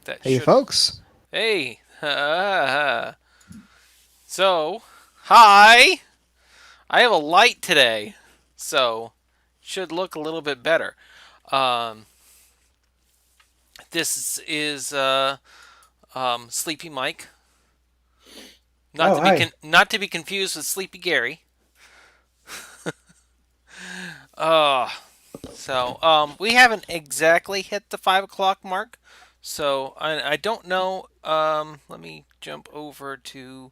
That Hey, should. folks. Hey. So, hi. I have a light today, so should look a little bit better. Um, this is Sleepy Mike, Oh, hi. not to be confused with Sleepy Gary. Uh, we haven't exactly hit the 5 o'clock mark, so I don't know. Let me jump over to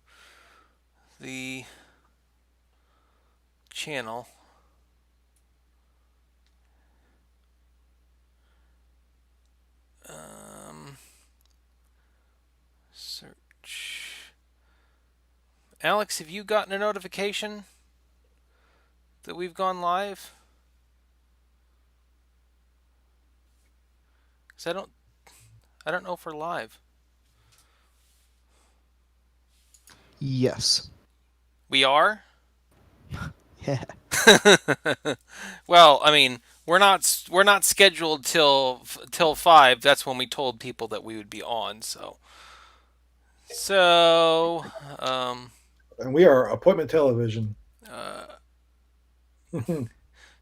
the channel. Um, Search. Alex, have you gotten a notification that we've gone live? Because I don't know if we're live. Yes. We are. Yeah. Well, I mean, we're not scheduled till 5. That's when we told people that we would be on. So um, And we are appointment television. uh,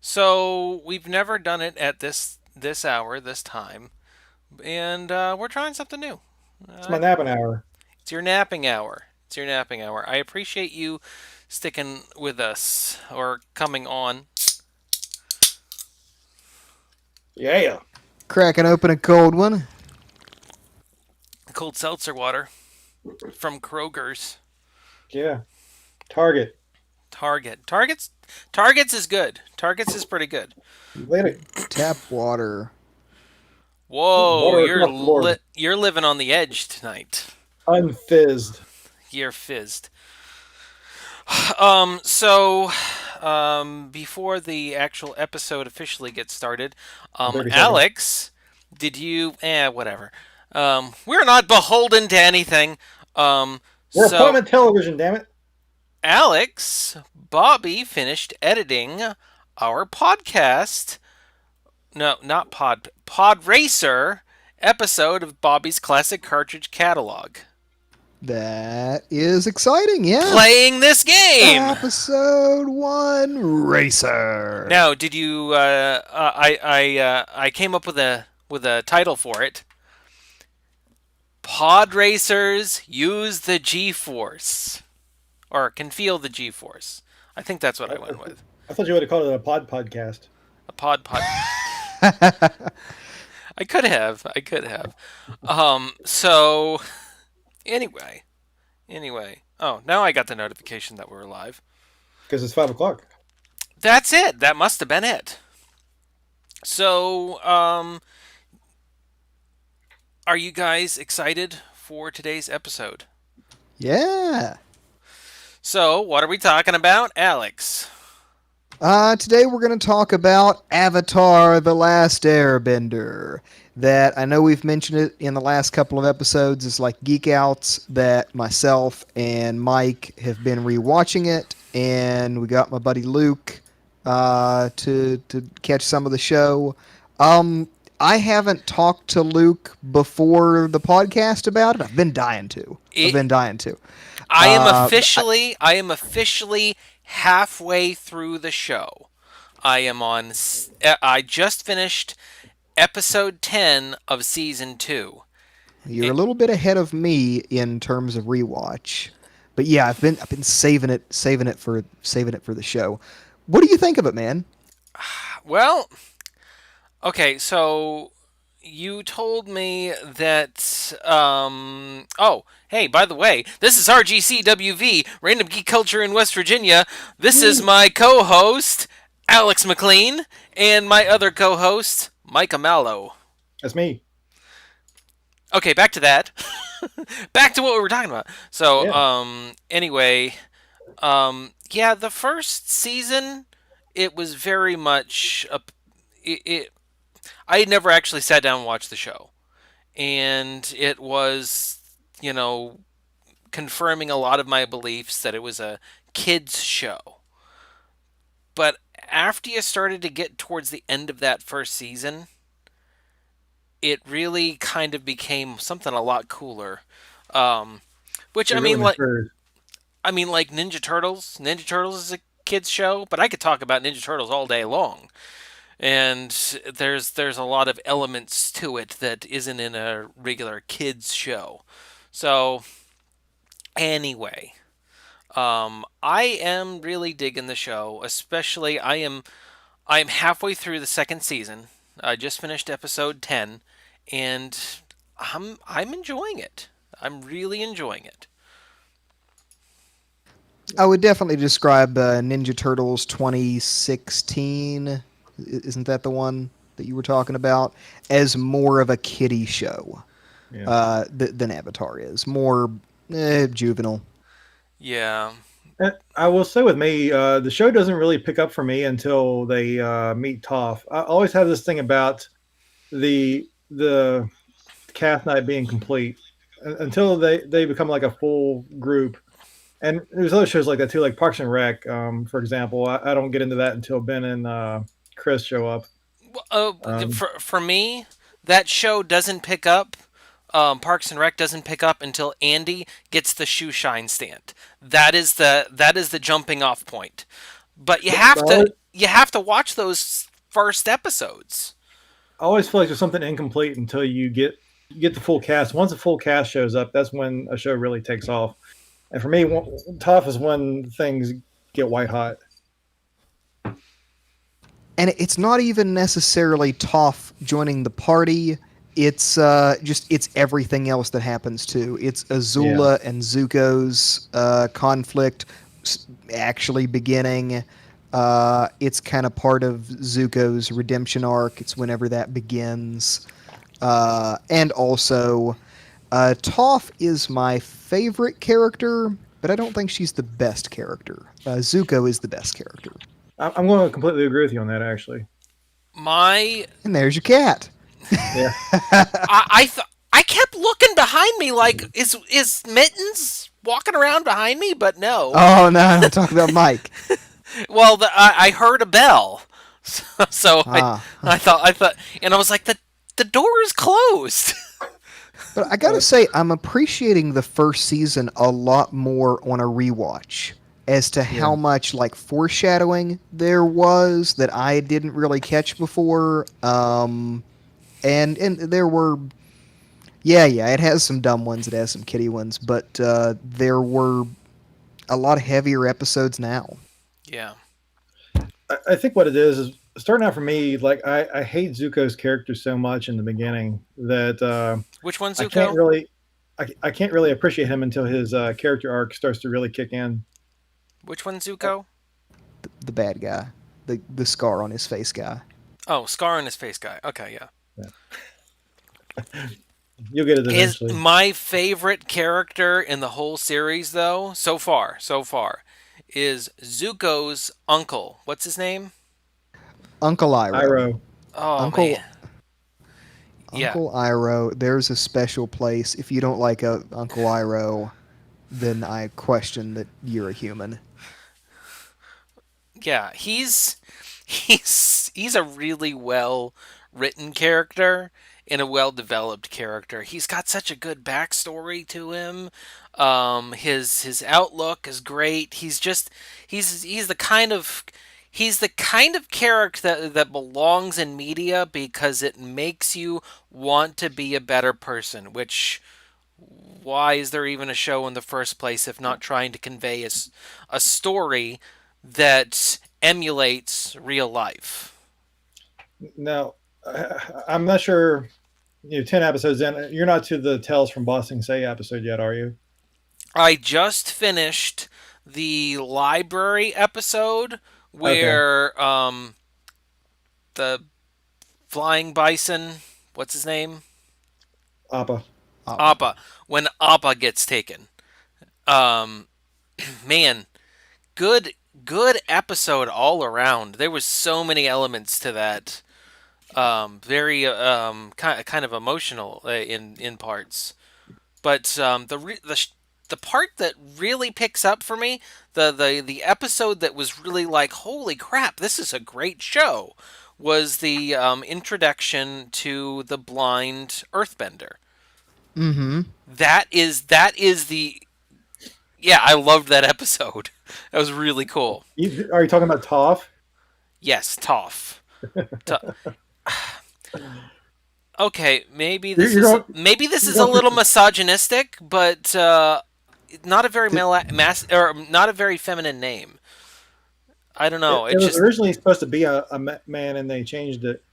so we've never done it at this hour, this time, and we're trying something new. It's my Uh, napping hour. it's your napping hour. It's your napping hour. I appreciate you sticking with us or coming on. Yeah. Cracking open a cold one. Cold seltzer water from Kroger's. Yeah. Target. Targets is good. Targets is pretty good. Later. Tap water. Whoa, Water across the board. you're living on the edge tonight. Unfizzed. You're fizzed. So before the actual episode officially gets started, 30 seconds. Alex, did you whatever. We're not beholden to anything. We're So appointment television, damn it. Alex, Bobby finished editing our podcast. No, not Pod Racer episode of Bobby's Classic Cartridge Catalog. That is exciting, yeah. Playing this game. Episode 1 Racer. Now, did you? I came up with a title for it. Pod Racers use the G-force, or can feel the G-force. I think that's what I went with. I thought you would have called it a podcast. A pod. I could have. So anyway. Oh, now I got the notification that we're live. Because it's 5 o'clock. That's it. That must have been it. So, are you guys excited for today's episode? Yeah. So, what are we talking about, Alex? Today we're going to talk about Avatar The Last Airbender. That I know we've mentioned it in the last couple of episodes. It's like geek outs that myself and Mike have been rewatching it, and we got my buddy Luke to catch some of the show. I haven't talked to Luke before the podcast about it. I've been dying to. It, I am Uh, officially halfway through the show. I just finished episode 10 of season 2. You're a little bit ahead of me in terms of rewatch, but yeah, I've been saving it for the show. What do you think of it, man? Well, okay, so you told me that. Oh, hey, by the way, this is RGCWV, Random Geek Culture in West Virginia. This is my co host, Alex McLean, and my other co host, Mike Amallo. That's me. Okay, back to that. Back to what we were talking about. So, Yeah. Anyway, yeah, the first season, it was very much it I had never actually sat down and watched the show. And it was, you know, confirming a lot of my beliefs that it was a kids show. But after you started to get towards the end of that first season, it really kind of became something a lot cooler. Um, which It really matures. like Ninja Turtles. Ninja Turtles is a kids show, but I could talk about Ninja Turtles all day long. And there's a lot of elements to it that isn't in a regular kids show. So anyway, I am really digging the show. Especially, I'm halfway through the second season. I just finished episode 10, and I'm enjoying it. I'm really enjoying it. I would definitely describe Ninja Turtles 2016. Isn't that the one that you were talking about? As more of a kiddie show Yeah. than Avatar is. More juvenile. Yeah. And I will say with me, the show doesn't really pick up for me until they meet Toph. I always have this thing about the cast night being complete until they become like a full group. And there's other shows like that too, like Parks and Rec, for example. I don't get into that until Ben and Chris show up. Um, For me, that show doesn't pick up. Parks and Rec doesn't pick up until Andy gets the shoe shine stand. That is the jumping off point. But you but have I to always, you have to watch those first episodes. I always feel like there's something incomplete until you get the full cast. Once the full cast shows up, that's when a show really takes off. And for me, Toph is when things get white hot. And it's not even necessarily Toph joining the party. It's just it's everything else that happens too. It's Yeah. Azula and Zuko's conflict actually beginning. It's kind of part of Zuko's redemption arc. It's whenever that begins. And also, Toph is my favorite character, but I don't think she's the best character. Zuko is the best character. I'm going to completely agree with you on that, actually. My And there's your cat. Yeah. I kept looking behind me like is Mittens walking around behind me, but no. Oh no, I'm talking about Mike. Well, I heard a bell, so Ah, I thought, and I was like, the door is closed. but I gotta say, I'm appreciating the first season a lot more on a rewatch as to Yeah. how much like foreshadowing there was that I didn't really catch before. And there were yeah, it has some dumb ones, it has some kitty ones, but there were a lot heavier episodes now. Yeah. I think what it is starting out for me, like I hate Zuko's character so much in the beginning that Which one, I can't Zuko? really. I can't really appreciate him until his character arc starts to really kick in. Which one, Zuko? The bad guy, the scar on his face guy. Oh, scar on his face guy. Okay, yeah. Yeah. You'll get it His eventually. my favorite character in the whole series, though, so far, is Zuko's uncle. What's his name? Uncle Iroh. Iroh. Oh man, Uncle yeah, Uncle Iroh, there's a special place. If you don't like Uncle Iroh, then I question that you're a human. yeah. He's a really well written character and a well developed character. He's got such a good backstory to him. His outlook is great. He's the kind of character that belongs in media because it makes you want to be a better person. Which why is there even a show in the first place if not trying to convey a story that emulates real life? Now, I'm not sure. 10 episodes in, you're not to the Tales from Bossing Say episode yet, are you? I just finished the library episode Okay. where the flying bison, what's his name? Appa. Appa. Appa. When Appa gets taken. Um man, good good episode all around. There was so many elements to that. Very kind of emotional in parts. But the part that really picks up for me, the episode that was really like, holy crap, this is a great show, was the introduction to the blind Earthbender. Mm-hmm. That is the yeah, I loved that episode. That was really cool. Are you talking about Toph? Yes, Toph. To- okay, You're, you're going. maybe this You're is a going little for, misogynistic, but not a very Th- or not a very feminine name. I don't know. it It was just originally supposed to be a man, and they changed it.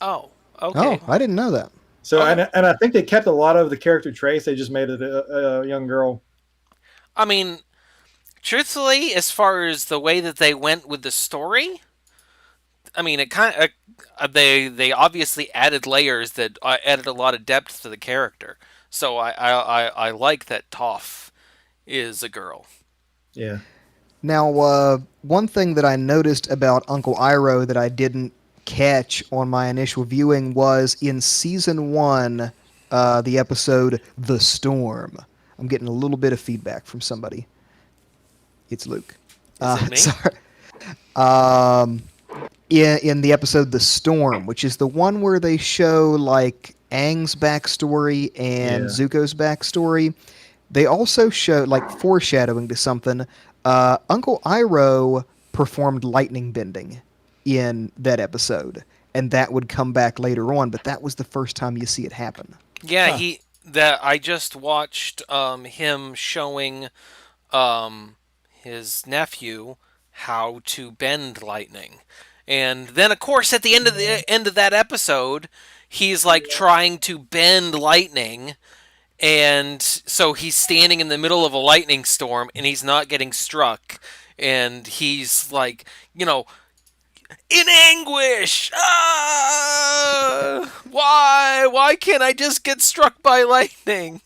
oh oh, okay I didn't know that. So okay. and I think they kept a lot of the character traits. They just made it a young girl. I mean, truthfully, as far as the way that they went with the story, I mean, it kind of they obviously added layers that added a lot of depth to the character. So I like that Toph is a girl. Yeah, Now, one thing that I noticed about Uncle Iroh that I didn't catch on my initial viewing was in season one, the episode "The Storm." I'm getting a little bit of feedback from somebody. It's Luke. Is it me? Sorry. Um, in the episode "The Storm," which is the one where they show like Aang's backstory and yeah, Zuko's backstory. They also show like foreshadowing to something. Uncle Iroh performed lightning bending in that episode, and that would come back later on. But that was the first time you see it happen. Yeah, huh? he that I just watched him showing um, his nephew how to bend lightning, and then of course at the end of that episode, he's like trying to bend lightning, and so he's standing in the middle of a lightning storm and he's not getting struck, and he's like, in anguish. Why can't I just get struck by lightning?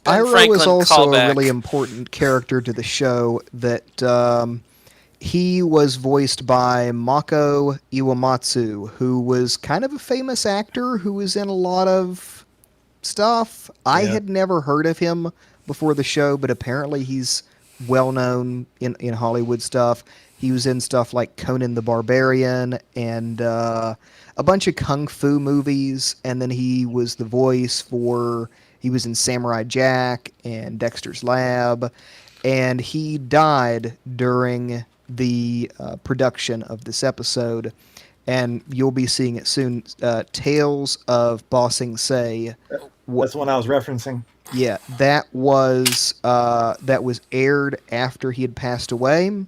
Ben Iroh is Franklin also a really callback. important character to the show. That he was voiced by Mako Iwamatsu, who was kind of a famous actor who was in a lot of stuff. I Yeah, had never heard of him before the show, but apparently he's well known in Hollywood stuff. He was in stuff like Conan the Barbarian and a bunch of kung fu movies, and then he was the voice for. He was in Samurai Jack and Dexter's Lab, and he died during the production of this episode, and you'll be seeing it soon. Tales of Bossing Say. that's the one I was referencing. Yeah, that was aired after he had passed away,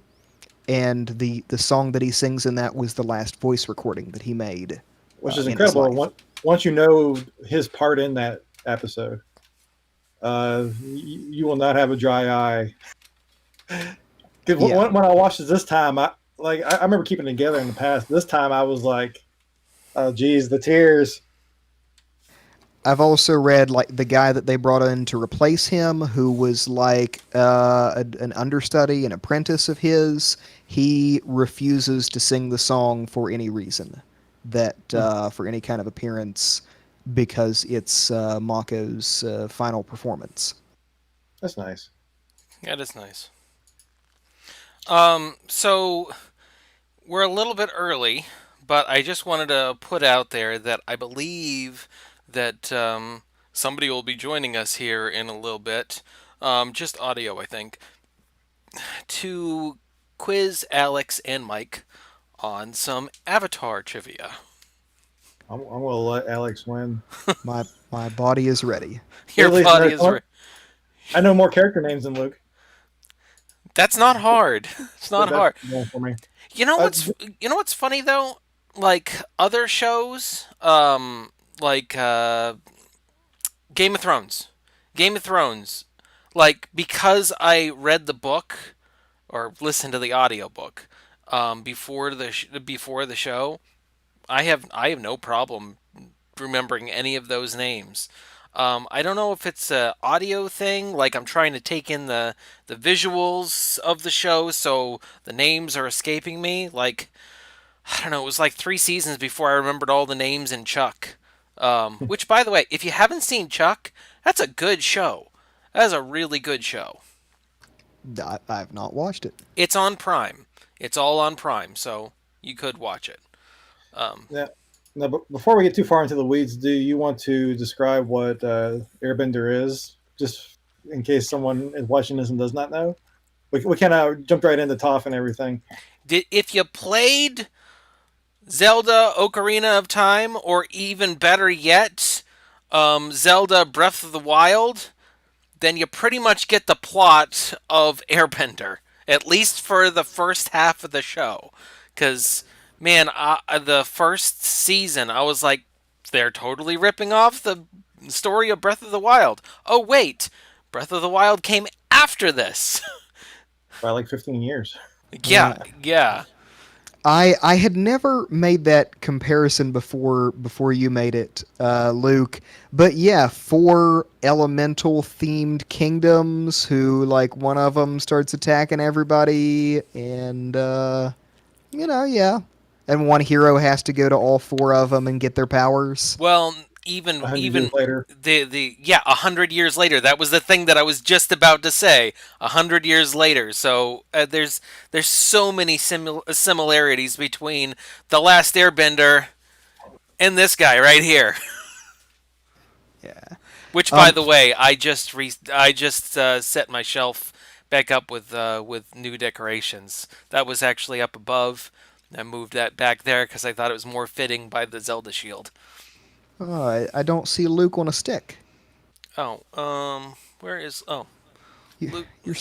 and the song that he sings in that was the last voice recording that he made Which is in his incredible. life. Once you know his part in that episode, you will not have a dry eye. Because Yeah, when I watched it this time, I remember keeping it together in the past. This time, I was like, "Oh, geez, the tears." I've also read like the guy that they brought in to replace him, who was like an understudy, an apprentice of his. He refuses to sing the song for any reason, that Hmm, for any kind of appearance, because it's Mako's final performance. that's nice. That is nice. So we're a little bit early, but I just wanted to put out there that I believe that somebody will be joining us here in a little bit, just audio, I think, to quiz Alex and Mike on some Avatar trivia. I'm gonna let Alex win. My body is ready. Your At least body is I know more character names than Luke. That's not hard. It's not That's hard. more for me. You know Uh, what's you know what's funny though? Like other shows, like Game of Thrones. Game of Thrones. Like because I read the book or listened to the audiobook before the show, I have no problem remembering any of those names. I don't know if it's a audio thing, like I'm trying to take in the visuals of the show, so the names are escaping me. Like I don't know, it was like 3 seasons before I remembered all the names in Chuck. Which, by the way, if you haven't seen Chuck, that's a good show. That's a really good show. I've not watched it. It's on Prime. It's all on Prime, so you could watch it. Um, Now, now, before we get too far into the weeds, do you want to describe what Airbender is, just in case someone is watching this and does not know? We kind of jumped right into Toph and everything. if you played Zelda Ocarina of Time, or even better yet, Zelda Breath of the Wild, then you pretty much get the plot of Airbender, at least for the first half of the show. Because, man, the first season, I was like, they're totally ripping off the story of Breath of the Wild. Oh, wait, Breath of the Wild came after this. By like 15 years. Yeah, Yeah. yeah. I had never made that comparison before you made it, Luke. But yeah, four elemental themed kingdoms who like one of them starts attacking everybody, and yeah, and one hero has to go to all four of them and get their powers. Well, 100 years even later. the yeah, 100 years later. That was the thing that I was just about to say. 100 years later. So there's so many similarities between the Last Airbender and this guy right here. Yeah. Which, by Um. the way, I just set my shelf back up with new decorations. That was actually up above. I moved that back there because I thought it was more fitting by the Zelda shield. I don't see Luke on a stick. Oh, where is? Oh, You, Luke. you're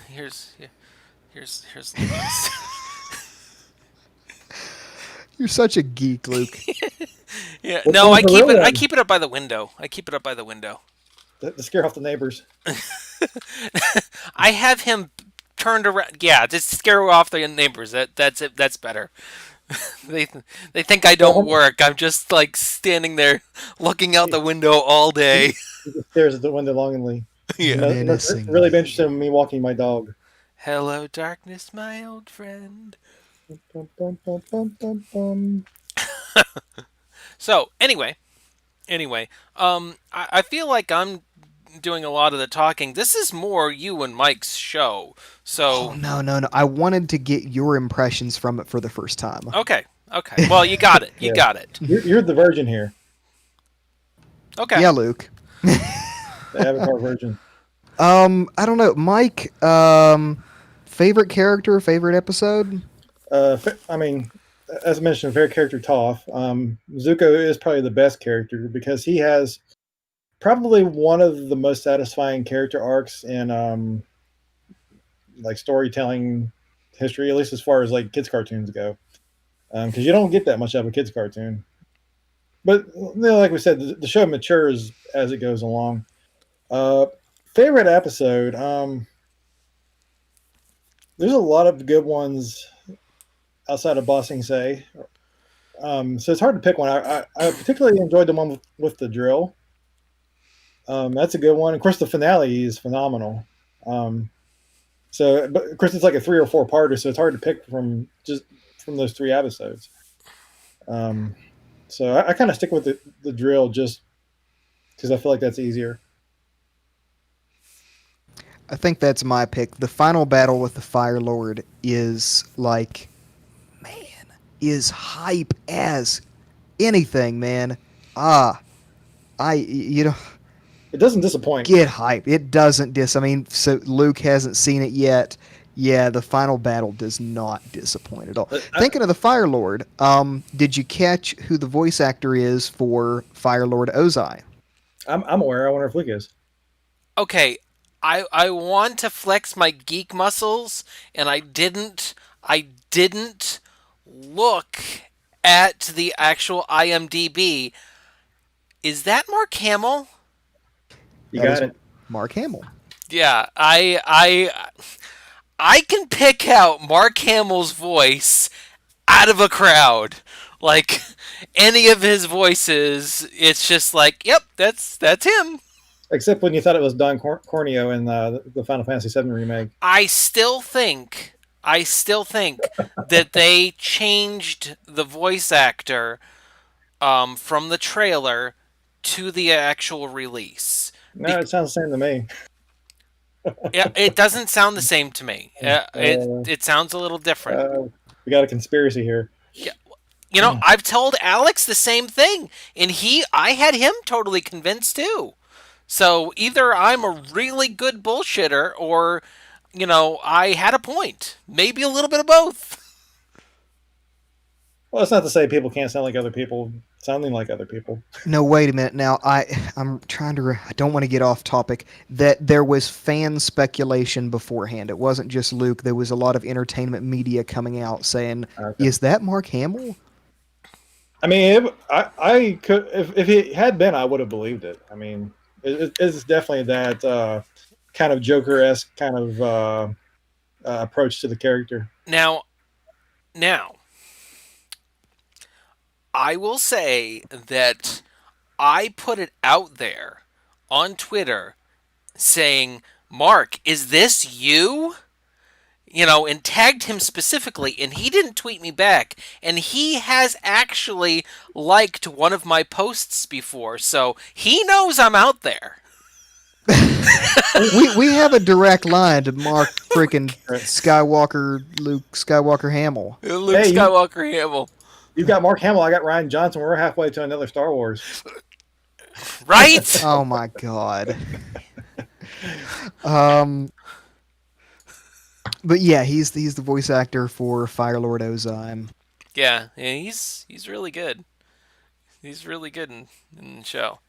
Here's here's Lucas. you're such a geek, Luke. Yeah, Which no, one's the real I one? keep it up by the window. I keep it up by the window. To scare off the neighbors. I have him turned around. Yeah, just scare off the neighbors. That's it. That's better. they they think I don't Well, work. I'm just like standing there looking out the window all he day. just stares at the window longingly. He Yeah. must really be interested Menacingly. in me walking my dog. Hello, darkness, my old friend. Bum, bum, bum, bum, bum, bum. So anyway, I feel like I'm doing a lot of the talking. This is more you and Mike's show. Oh So no, no, no! I wanted to get your impressions from it for the first time. okay, okay. Well, you got it. You Yeah, got it. you're the virgin here, Okay. Yeah, Luke. the Avatar virgin. I don't know, Mike. Favorite character, favorite episode. I mean, as I mentioned, favorite character Toph. Zuko is probably the best character because he has probably one of the most satisfying character arcs in like storytelling history, at least as far as like kids cartoons go. Because you don't get that much out of a kids cartoon. But like we said, the show matures as it goes along. Uh, favorite episode? There's a lot of good ones outside of Bossing Say. So it's hard to pick one. I particularly enjoyed the one with the drill. That's a good one. Of course, the finale is phenomenal. Um, but of course, it's like a 3 or 4 parter, so it's hard to pick from those 3 episodes. Um, so I kind of stick with the drill just because I feel like that's easier. I think that's my pick. The final battle with the Fire Lord is like, man, is hype as anything, man. Ah, It doesn't disappoint. get hype. It doesn't I mean, so Luke hasn't seen it yet. Yeah, the final battle does not disappoint at all. Thinking of the Fire Lord, did you catch who the voice actor is for Fire Lord Ozai? I'm aware. I wonder if Luke is. Okay. I want to flex my geek muscles, and I didn't look at the actual IMDb. Is that Mark Hamill? You That got is it. Mark Hamill. Yeah, I can pick out Mark Hamill's voice out of a crowd. Like any of his voices, it's just like, yep, that's him. Except when you thought it was Don Corneo in the Final Fantasy VII remake. I still think that they changed the voice actor from the trailer to the actual release. No, it sounds the same to me. Yeah, it doesn't sound the same to me. It Uh, it sounds a little different. uh, we got a conspiracy here. Yeah, I've told Alex the same thing, and I had him totally convinced too. So either I'm a really good bullshitter, or I had a point. Maybe a little bit of both. Well, it's not to say people can't sound like other people, sounding like other people. No, wait a minute. Now, I'm trying to. I don't want to get off topic. That there was fan speculation beforehand. It wasn't just Luke. There was a lot of entertainment media coming out saying, Okay. "Is that Mark Hamill?" I mean, I could if it had been, I would have believed it. I mean, it's definitely that kind of Joker esque kind of approach to the character. Now, now, I will say that I put it out there on Twitter saying, "Mark, is this you?" And tagged him specifically, and he didn't tweet me back. And he has actually liked one of my posts before, so he knows I'm out there. We have a direct line to Mark freaking Right. Skywalker, Luke Skywalker Hamill. Luke Hey, Skywalker Hamill. you got Mark Hamill. I got Ryan Johnson. We're halfway to another Star Wars. Right? Oh my god. Um, but yeah, he's the voice actor for Fire Lord Ozai. Yeah, he's really good. He's really good in the show.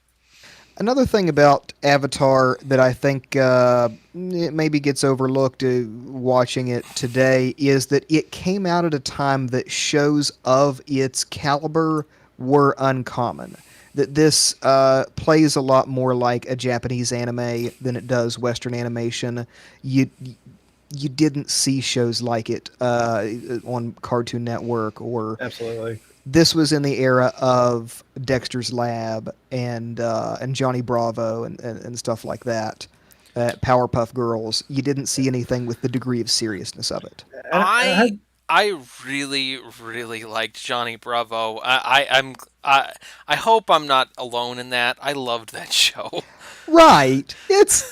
Another thing about Avatar that I think it maybe gets overlooked watching it today is that it came out at a time that shows of its caliber were uncommon. That this plays a lot more like a Japanese anime than it does Western animation. You didn't see shows like it on Cartoon Network, or Absolutely. this was in the era of Dexter's Lab and Johnny Bravo and stuff like that. Powerpuff Girls. You didn't see anything with the degree of seriousness of it. And I I had I really really liked Johnny Bravo. I hope I'm not alone in that. I loved that show. Right. It's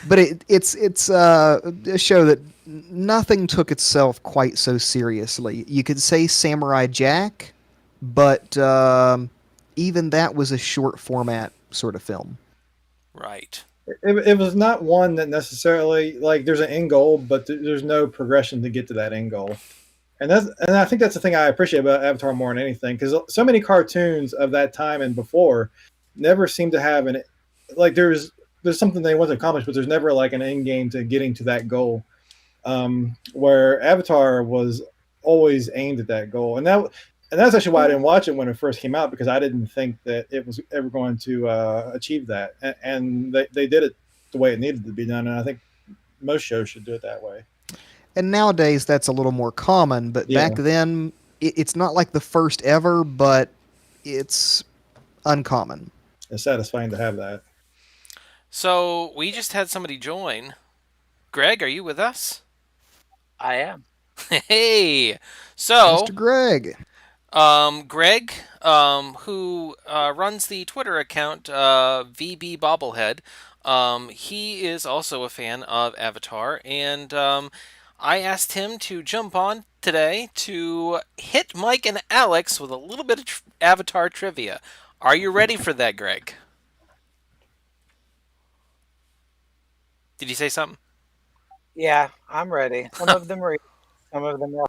but it's a show that nothing took itself quite so seriously. You could say Samurai Jack, but even that was a short format sort of film. Right. it was not one that necessarily like there's an end goal, but there's no progression to get to that end goal. And I think that's the thing I appreciate about Avatar more than anything, because so many cartoons of that time and before never seem to have an like there's something they want to accomplish, but there's never like an end game to getting to that goal. Where Avatar was always aimed at that goal, and that's actually why I didn't watch it when it first came out, because I didn't think that it was ever going to achieve that, and they did it the way it needed to be done, and I think most shows should do it that way. And nowadays that's a little more common, but back Yeah, then it's not like the first ever, but it's uncommon. it's satisfying to have that. So we just had somebody join. Greg, are you with us? I am. Hey. So Mr. Greg. Greg, who runs the Twitter account VB Bobblehead, he is also a fan of Avatar, and I asked him to jump on today to hit Mike and Alex with a little bit of Avatar trivia. Are you ready for that, Greg? Did you say something? Yeah, I'm ready. Some of them are, some of them are.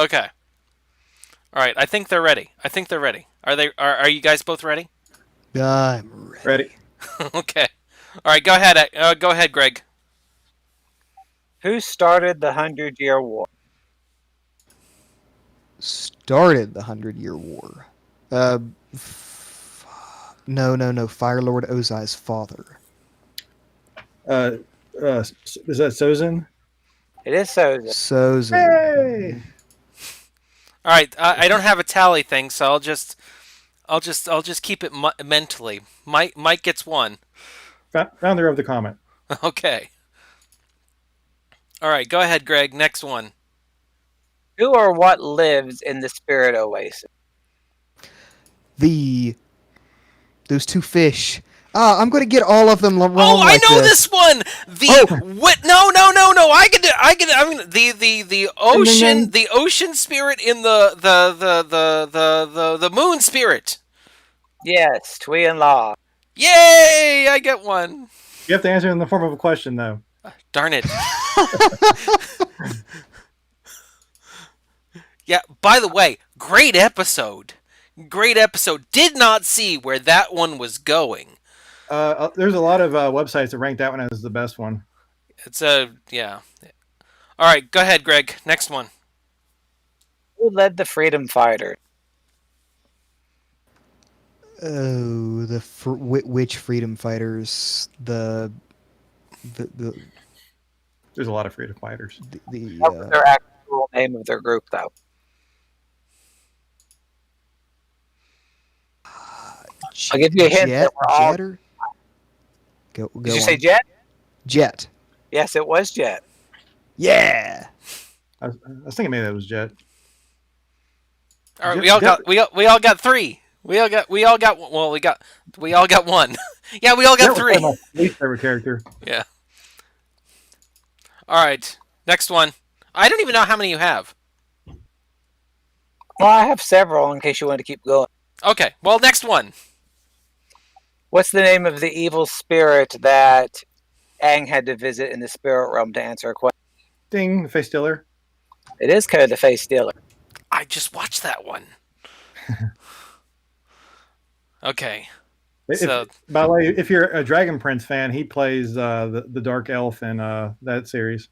Okay. All right. I think they're ready. I think they're ready. Are you guys both ready? I'm Ready? ready. Okay. All right. Go ahead. Go ahead, Greg. Who started the Hundred-Year War? Started the 100-Year War. Uh, no. Fire Lord Ozai's father. Uh, is that Sozin? It is Soza. Sozin. Hey, All right. I don't have a tally thing, so I'll just keep it mentally. Mike gets one. founder of the comet. Okay. All right. Go ahead, Greg. Next one. Who or what lives in the Spirit Oasis? The those two fish. I'm going to get all of them wrong Oh, I like know this. this one. The Oh. no. I mean the Ding, ding, ding. ocean spirit in the moon spirit. Yes, Twee and Law. Yay! I get one. You have to answer in the form of a question, though. Darn it. Yeah, by the way, great episode. Great episode. Did not see where that one was going. There's a lot of websites that rank that one as the best one. It's yeah. All right, go ahead, Greg. Next one. Who led the freedom fighter? Oh, which freedom fighters? The There's a lot of freedom fighters. That was their actual name of their group, though. I'll give you a hint that we're all. Jetter? Go Did you on. say Jet? Jet? Yes, it was Jet. Yeah. I was thinking maybe that was Jet. All right, Jet- we all got three. We all got one. Yeah, we all got Jet was three. my least favorite character. Yeah. All right, next one. I don't even know how many you have. Well, I have several in case you want to keep going. Okay, well, next one. What's the name of the evil spirit that Aang had to visit in the spirit realm to answer a question? Ding, the face stealer. It is Code the Face Stealer. I just watched that one. Okay. So By the way, if you're a Dragon Prince fan, he plays the Dark Elf in that series.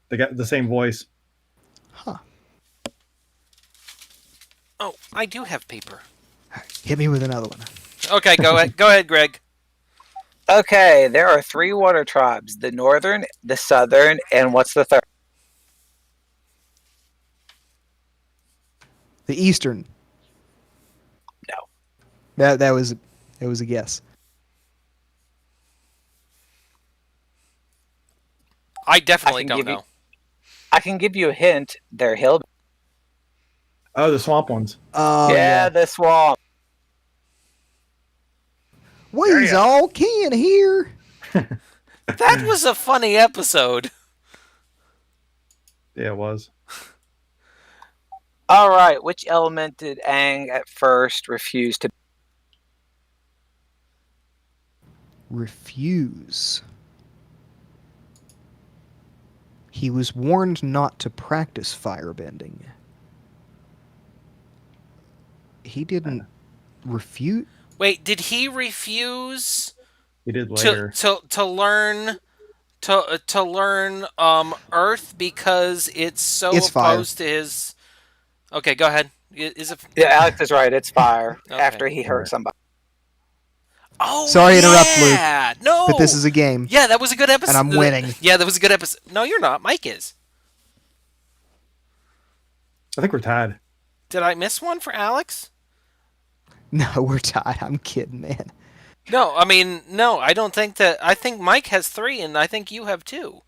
They got the same voice. Huh. oh, I do have paper. Hit me with another one. Okay, go ahead. Go ahead, Greg. Okay, there are 3 water tribes: the northern, the southern, and what's the third? The Eastern. No. That was a guess. I definitely don't know. I can give you a hint. They're hill. Oh, the swamp ones. Oh yeah, the swamp. We's all kin here. That was a funny episode. Yeah, it was. All right, which element did Aang at first refuse to? Refuse. He was warned not to practice firebending. He didn't refute. Wait, did he refuse He did later. to learn Earth because it's so It's opposed fire. to his? Okay, go ahead. Is it? Yeah, Alex is right. It's fire. Okay. After he hurt somebody. Oh, Sorry to interrupt, Luke, yeah. No, but this is a game. Yeah, that was a good episode. And I'm winning. Yeah, that was a good episode. No, you're not. Mike is. I think we're tied. Did I miss one for Alex? No, we're tied. I'm kidding, man. No, I mean, no, I don't think that. I think Mike has 3, and I think you have 2.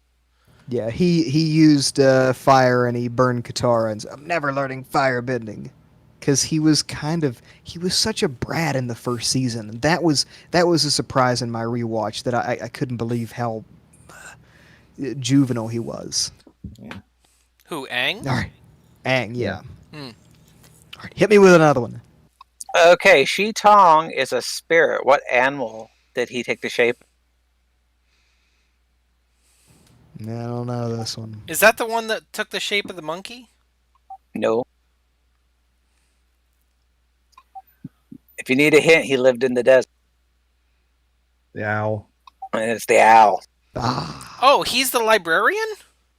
Yeah, he used fire and he burned Katara, and I'm never learning firebending. Because he was such a brat in the first season. That was a surprise in my rewatch that I couldn't believe how juvenile he was. Yeah. Who, Aang? All right, Aang, yeah. Hmm. All right, hit me with another one. Okay, Shi Tong is a spirit. What animal did he take the shape? I don't know this one. Is that the one that took the shape of the monkey? No. If you need a hint, he lived in the desert. The owl. And it's the owl. Ah, Oh, he's the librarian?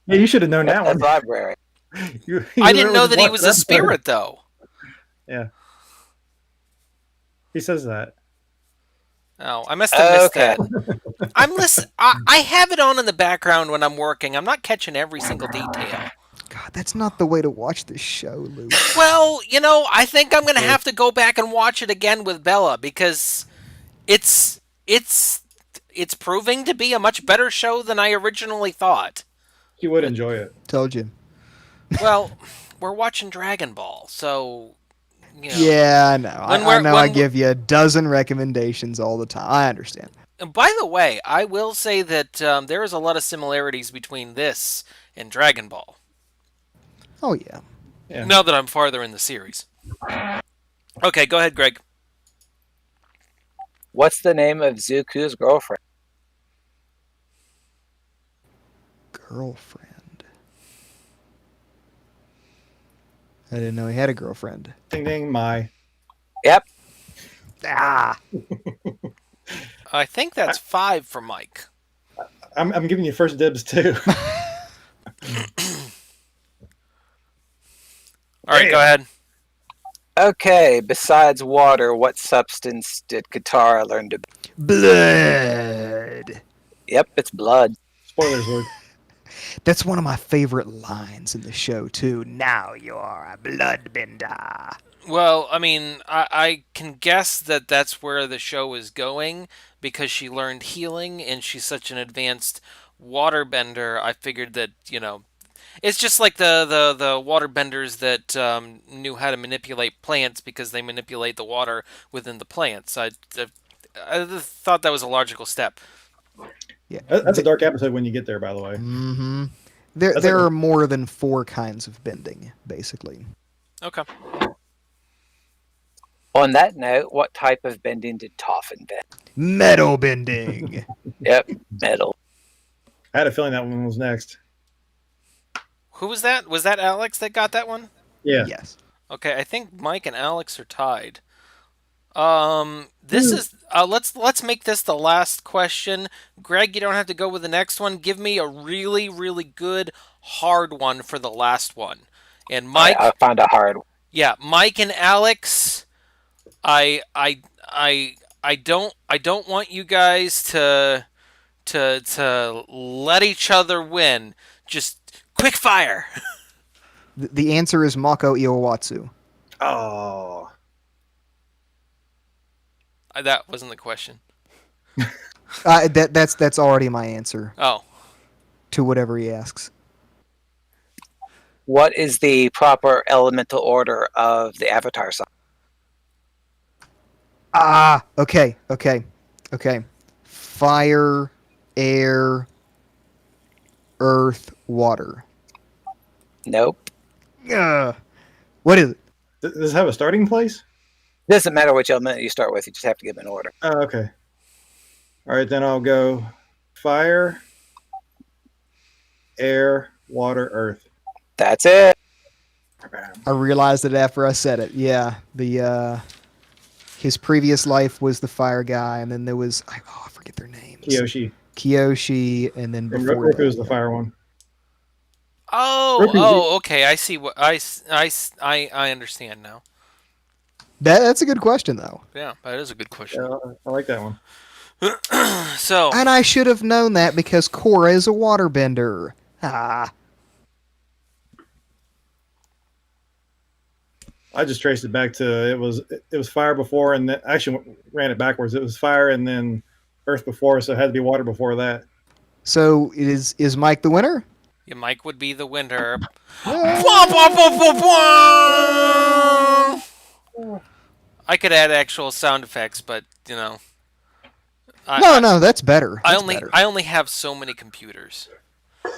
Yeah, you should have known that That's one. library. You I didn't literally know that he watched was a episode. spirit, though. Yeah. He says that. Oh, I must have missed Okay. that. I'm listen. I have it on in the background when I'm working. I'm not catching every single detail. God, that's not the way to watch this show, Luke. Well, I think I'm gonna have to go back and watch it again with Bella because it's proving to be a much better show than I originally thought. You would enjoy it. Told you. Well, we're watching Dragon Ball, so you know, Yeah, I know. when I we're know I when give you a dozen recommendations all the time. I understand. by the way, I will say that there is a lot of similarities between this and Dragon Ball. Oh, yeah. Yeah. Now that I'm farther in the series. Okay, go ahead, Greg. What's the name of Zuko's girlfriend? Girlfriend. I didn't know he had a girlfriend. Ding ding my. Yep. Ah! I think that's 5 for Mike. I'm giving you first dibs too. All right, go Damn. ahead. Okay, besides water, what substance did Katara learn to? Blood. Yep, it's blood. Spoilers, Luke. That's one of my favorite lines in the show, too. Now you're a bloodbender. Well, I mean, I can guess that that's where the show is going because she learned healing and she's such an advanced waterbender. I figured that, it's just like the waterbenders that knew how to manipulate plants because they manipulate the water within the plants. I thought that was a logical step. Yeah. That's a dark episode when you get there, by the way. Mm-hmm. There, That's there like are more than 4 kinds of bending, basically. Okay. On that note, what type of bending did Toph invent? Metal bending. Yep, metal. I had a feeling that one was next. Who was that? Was that Alex that got that one? Yeah. Yes. Okay, I think Mike and Alex are tied. This Hmm. is let's make this the last question. Greg, you don't have to go with the next one. Give me a really, really good hard one for the last one. And Mike, I found a hard one. yeah, Mike and Alex, I don't want you guys to let each other win. Just quick fire. The answer is Mako Iowatsu. Oh. That wasn't the question. That's already my answer Oh, to whatever he asks. What is the proper elemental order of the Avatar song? Ah, okay. Fire, air, earth, water. Nope. What is it? Does this have a starting place? Doesn't matter which element you start with, you just have to give them an order. Oh, okay. All right, then I'll go fire, air, water, earth. That's it. I realized it after I said it. Yeah, his previous life was the fire guy, and then there was I forget their names. Kiyoshi, and then And before Roku is that, the fire one. okay. I see what I understand now. that's a good question though. Yeah, that is a good question. Yeah, I like that one. So, And I should have known that because Korra is a waterbender. Ah, I just traced it back to it was fire before, and then actually ran it backwards. It was fire and then earth before, so it had to be water before that. so is Mike the winner? yeah, Mike would be the winner. Yeah. I could add actual sound effects, but No, that's better. I That's only better. I only have so many computers. I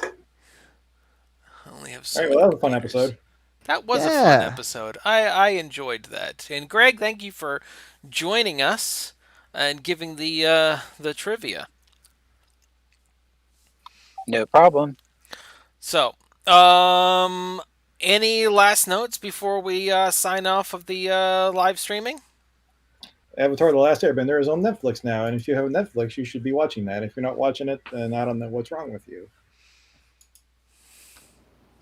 only have so All right, many well, that was a fun computers. episode. That was a Yeah. fun episode. I enjoyed that. And Greg, thank you for joining us and giving the trivia. No problem. So, any last notes before we sign off of the live streaming? Avatar: The Last Airbender is on Netflix now, and if you have Netflix, you should be watching that. If you're not watching it, then I don't know what's wrong with you.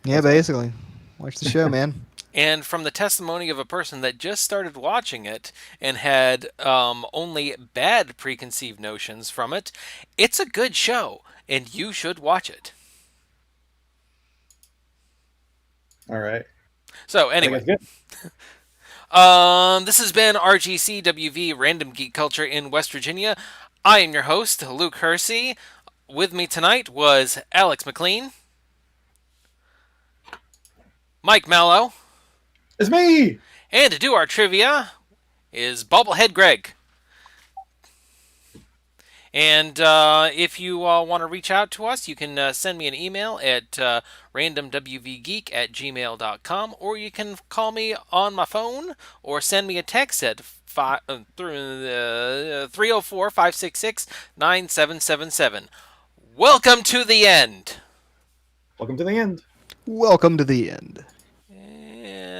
Yeah, basically. Watch the show, man. And from the testimony of a person that just started watching it and had only bad preconceived notions from it, it's a good show, and you should watch it. All right. So I think anyway, that's good. this has been RGCWV Random Geek Culture in West Virginia. I am your host, Luke Hersey. With me tonight was Alex McLean, Mike Mallow, It's me. And to do our trivia is Bubblehead Greg. And if you want to reach out to us, you can send me an email at randomwvgeek@gmail.com, or you can call me on my phone or send me a text at 304 566 9777. Welcome to the end. Welcome to the end. Welcome to the end.